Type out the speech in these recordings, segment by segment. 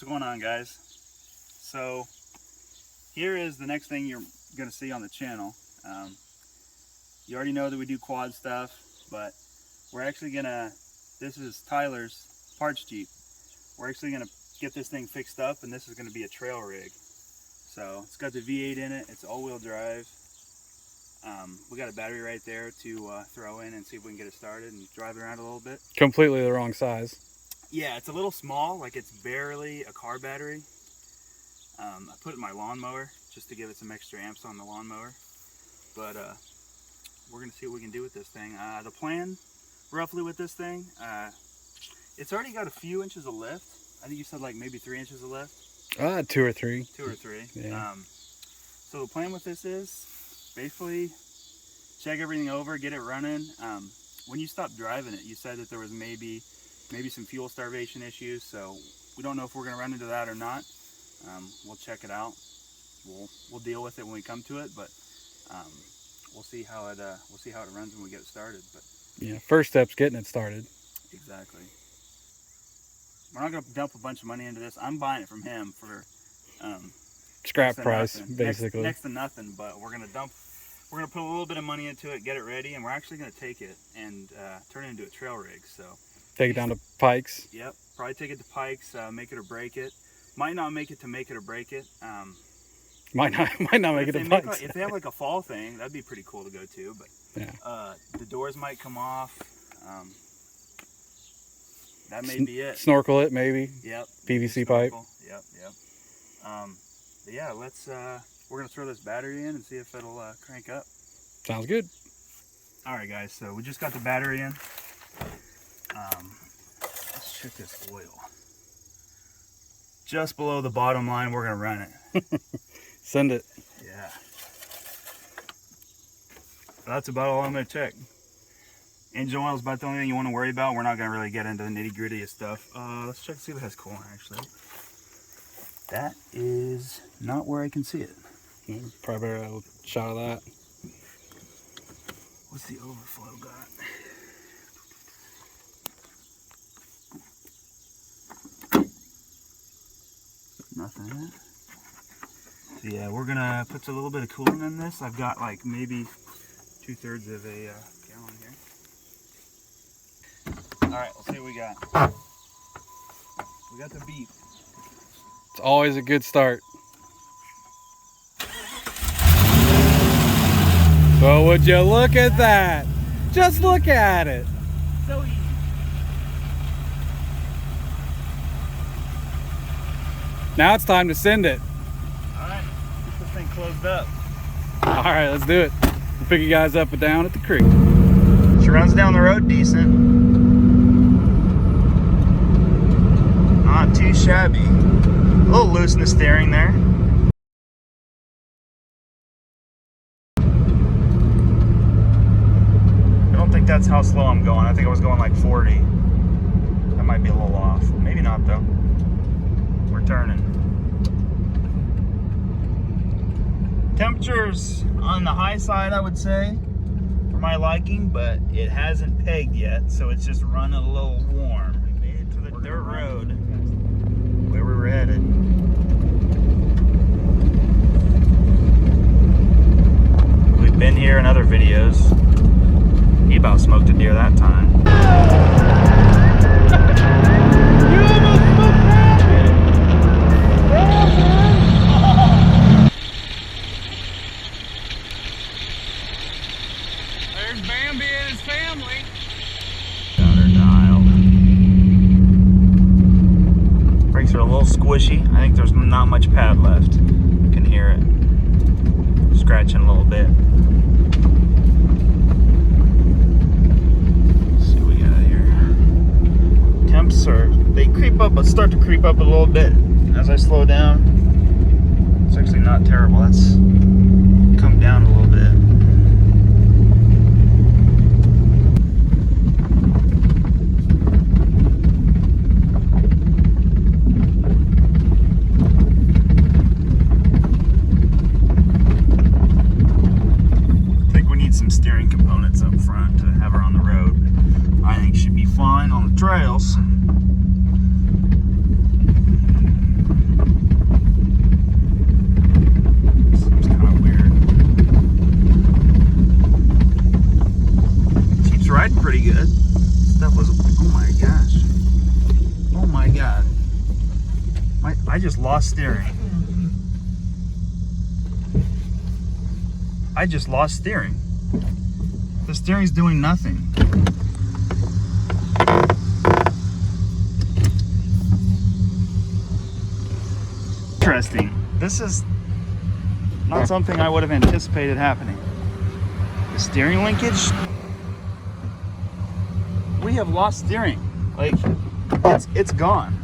What's going on, guys? So here is the next thing you're going to see on the channel. You already know that we do quad stuff, but we're actually going to, this is Tyler's parts Jeep. We're actually going to get this thing fixed up, and this is going to be a trail rig. So it's got the V8 in it, it's all-wheel drive. We got a battery right there to throw in and see if we can get it started and drive it around a little bit. Completely the wrong size. Yeah, it's a little small, like it's barely a car battery. I put it in my lawnmower just to give it some extra amps on the lawnmower. But we're going to see what we can do with this thing. The plan, roughly with this thing, it's already got a few inches of lift. I think you said like maybe 3 inches of lift. 2 or 3. 2 or 3. Yeah. So the plan with this is basically check everything over, get it running. When you stopped driving it, you said that there was maybe some fuel starvation issues, so we don't know if we're going to run into that or not. We'll check it out. We'll deal with it when we come to it, but we'll see how it runs when we get it started. But yeah, first step's getting it started. Exactly. We're not going to dump a bunch of money into this. I'm buying it from him for scrap price, basically. Next to nothing, but we're going to put a little bit of money into it, get it ready, and we're actually going to take it and turn it into a trail rig. So take it down to Pikes. Yep, probably take it to Pikes, make it or break it. Might not make it to make it or break it. Might not make it to Pikes. If they have like a fall thing, that'd be pretty cool to go to. But yeah, the doors might come off. That may be it. Snorkel it, maybe. Yep. PVC pipe. Yep. But yeah, we're gonna throw this battery in and see if it'll crank up. Sounds good. All right, guys. So we just got the battery in. Let's check this oil. Just below the bottom line, we're gonna run it. Send it. Yeah. That's about all I'm gonna check. Engine oil is about the only thing you want to worry about. We're not gonna really get into the nitty gritty of stuff. Let's check to see if it has coolant actually. That is not where I can see it. Probably better have a shot of that. What's the overflow got? Nothing in it. So yeah, we're gonna put a little bit of coolant in this. I've got like maybe 2/3 of a gallon here. All right, let's see what we got. We got the beep. It's always a good start. Well, would you look at that? Just look at it. So easy. Now it's time to send it. All right, get this thing closed up. All right, let's do it. We'll pick you guys up and down at the creek. She runs down the road decent. Not too shabby. A little loose in the steering there. I don't think that's how slow I'm going. I think I was going like 40. That might be a little off. Maybe not though. We're turning. Temperatures on the high side, I would say, for my liking, but it hasn't pegged yet, so it's just running a little warm. We made it to the dirt road where we were headed. We've been here in other videos. He about smoked a deer that time. There's Bambi and his family. Got her dialed. Brakes are a little squishy. I think there's not much pad left. You can hear it scratching a little bit. Let's see what we got here. Temps they creep up, but start to creep up a little bit as I slow down. It's actually not terrible. That's come down a little bit. Some steering components up front to have her on the road. I think she'd be fine on the trails. just lost steering. I just lost steering. The steering's doing nothing. Interesting. This is not something I would have anticipated happening. The steering linkage. We have lost steering. Like, it's gone.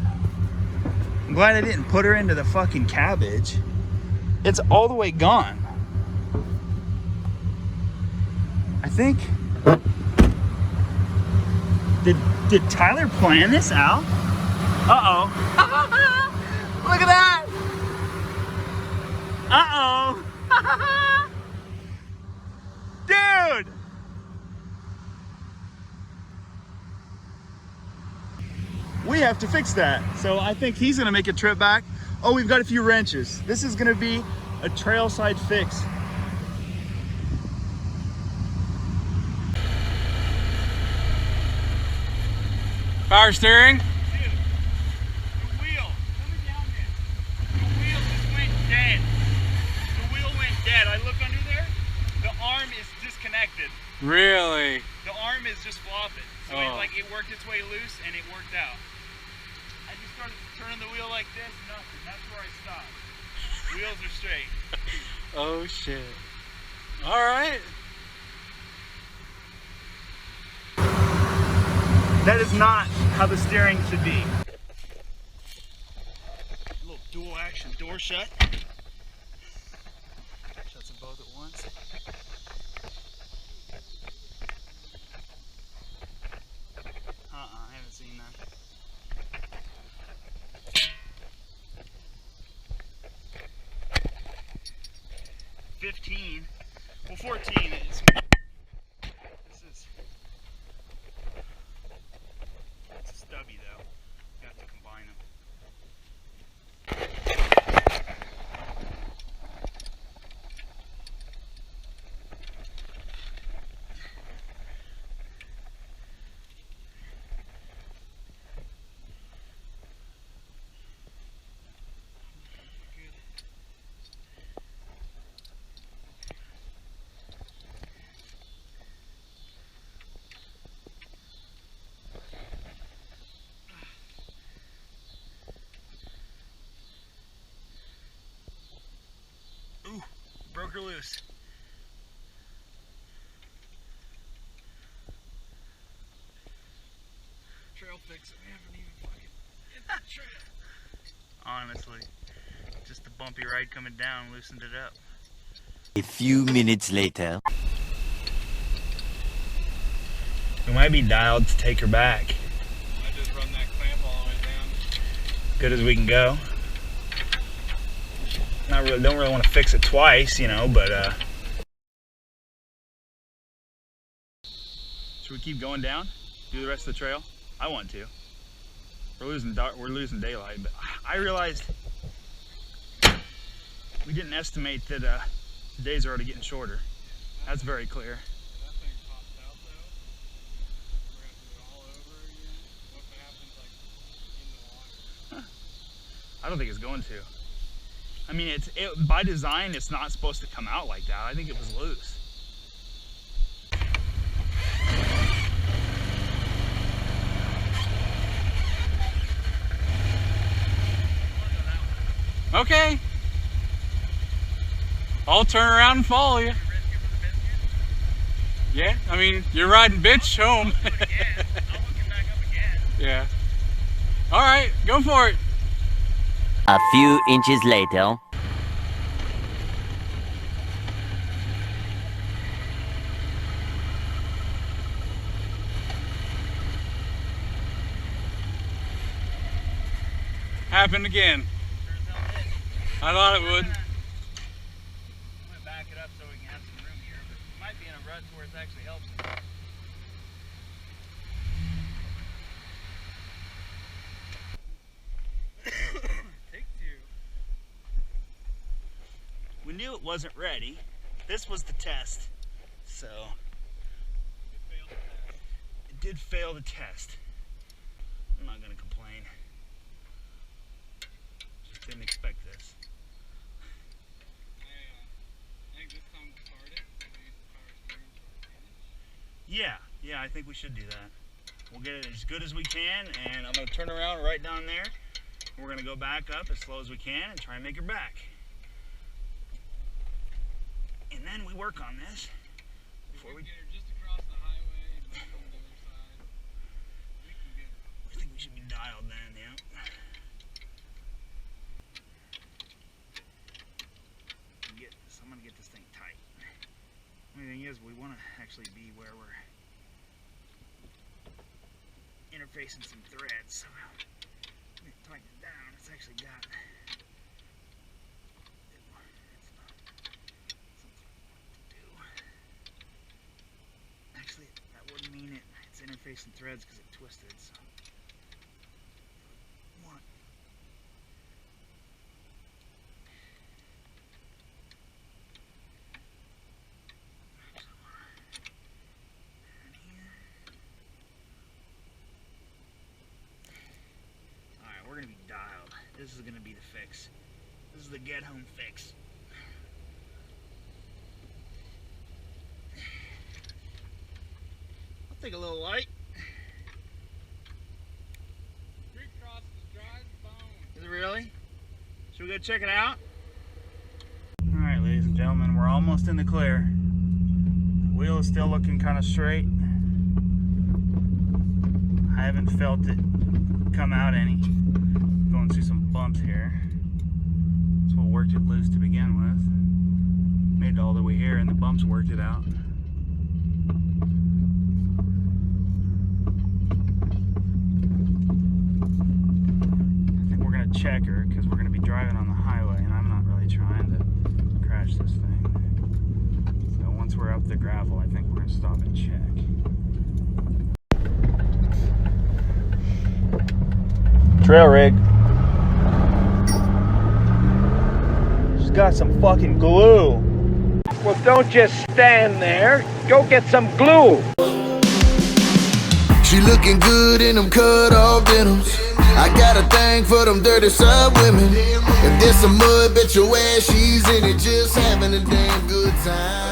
I'm glad I didn't put her into the fucking cabbage. It's all the way gone. I think. Did Tyler plan this out? Uh-oh. Look at that. Uh-oh. Dude. We have to fix that. So I think he's gonna make a trip back. Oh, we've got a few wrenches. This is gonna be a trail side fix. Power steering. Dude, the wheel, coming down there, the wheel just went dead. The wheel went dead. I look under there, the arm is disconnected. Really? The arm is just flopping. So it worked its way loose and it worked out. I just started turning the wheel like this, nothing. That's where I stopped. Wheels are straight. Oh shit. All right. That is not how the steering should be. A little dual action door shut. Shuts them both at once. I haven't seen that. 15. Well, 14 is. This is. It's stubby though. You have to combine them. Ooh, broke her loose. Trail fix it. We haven't even fucking hit that trail. Honestly, just the bumpy ride coming down loosened it up. A few minutes later. We might be dialed to take her back. I just run that clamp all the way down. Good as we can go. Not really, don't really want to fix it twice, you know, but should we keep going down? Do the rest of the trail? I want to. We're losing daylight, but I realized we didn't estimate that the days are already getting shorter. That's very clear. That thing pops out though. We're gonna do it all over again. What if it happens like in the water? I don't think it's going to. I mean, by design, it's not supposed to come out like that. I think it was loose. Okay. I'll turn around and follow you. Yeah, I mean, you're riding bitch home. I'll hook it back up again. Yeah. All right, go for it. A few inches later. Happened again. I thought it would. I'm gonna back it up so we can have some room here, but it might be in a rut where it actually helps. Take two. We knew it wasn't ready. This was the test, so it did fail the test. I'm not gonna complain. Didn't expect this. I think this time to start it, we use the power steering to our advantage. Yeah, I think we should do that. We'll get it as good as we can, and I'm gonna turn around right down there. We're gonna go back up as slow as we can and try and make her back. And then we work on this before we get her just across the highway and then on the other side. We can get her. I think we should be dialed then, yeah. I'm gonna get this thing tight. The only thing is, we want to actually be where we're interfacing some threads. So let me tighten it down. It's actually got. It's not something I want to do. Actually, that wouldn't mean it. It's interfacing threads because it twisted. So. One. We're gonna be dialed. This is gonna be the fix. This is the get home fix. I'll take a little light. Creek crosses dry as bone. Is it really? Should we go check it out? Alright, ladies and gentlemen, we're almost in the clear. The wheel is still looking kind of straight. I haven't felt it come out any. Going through some bumps here. That's what worked it loose to begin with. Made it all the way here and the bumps worked it out. I think we're going to check her because we're going to be driving on the highway and I'm not really trying to crash this thing. So once we're up the gravel, I think we're going to stop and check. Trail rig. She's got some fucking glue. Well, don't just stand there. Go get some glue. She looking good in them cut off denims. I got a thing for them dirty sub women. If there's some mud, bet your ass she's in it, just having a damn good time.